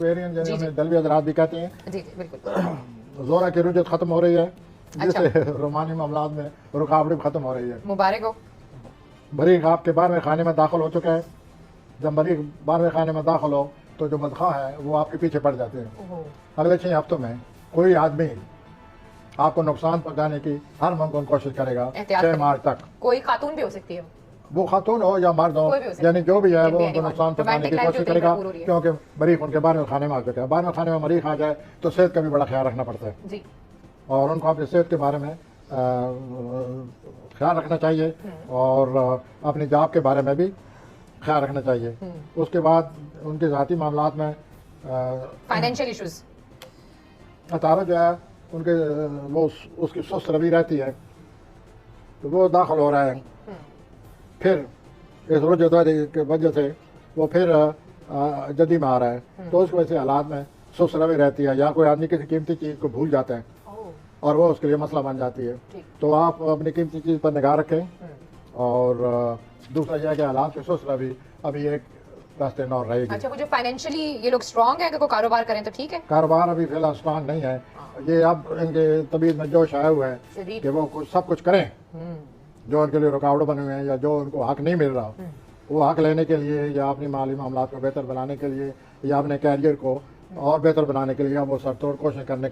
Variant जी, जिन्हें जी। हमें दलवी हजरात भी कहते हैं, जी जी बिल्कुल। जोरा की रुजत खत्म हो रही है, अच्छा। जिससे रोमानी मामलात में रुकावट भी खत्म हो रही है। मुबारक हो। मरीख आपके 12वें खाने में दाखिल हो चुका है। जब मरीख 12वें खाने में दाखिल हो तो जो बदखा है वो आपके पीछे पड़ जाते हैं। ओहो। अगले 6 हफ्तों में कोई आदमी आपको नुकसान पहुंचाने की हर मुमकिन कोशिश करेगा। एहतियात 6 करें। मार्च तक कोई खातून भी हो सकती है। वो खातून हो या मर्द हो, कोई भी हो सकता यानी जो भी है Can वो be उनको anyone. नुकसान पहुंचाने Romantic की life कोशिश जो कई करेगा, भरपूर हो रही है। क्योंकि मरीख उनके 12वें खाने में आ चुका है। 12वें खाने में मरीख आ जाए तो सेहत का भी बड़ा ख्याल रखना पड़ता है जी। और उनको अपनी सेहत के बारे में ख्याल रखना चाहिए और अपनी जॉब के बारे में भी ख्याल रखना चाहिए। उसके बाद उनके ज़ाती मामलात में फाइनेंशियल इश्यूज। अतारा जो है उनके वो उसकी सुस्त रवि रहती है तो वो दाखिल हो रहा है। फिर इस रुजदारी की वजह से वो फिर जदी में आ रहा है, तो उस वजह से हालात में सुस्त रवि रहती है या कोई आदमी किसी कीमती चीज़ को भूल जाता है और वो उसके लिए मसला बन जाती है। तो आप अपनी कीमती चीज़ पर निगाह रखें और दूसरा यह कि हालात से सुस्त रवि अभी एक रास्ते न रहेगी। अच्छा, वो जो फाइनेंशियली ये लोग स्ट्रांग है, अगर कोई कारोबार करें तो ठीक है। कारोबार अभी फिलहाल स्ट्रांग नहीं है। ये अब इनके तबीयत में जोश आया हुआ है शदीद। कि वो कुछ सब कुछ करें जो उनके लिए रुकावट बने हुए हैं या जो उनको हक नहीं मिल रहा, वो हक लेने के लिए या अपनी माली मामलात को बेहतर बनाने के लिए या अपने कैरियर को और बेहतर बनाने के लिए वो सरतोड़ कोशिश करने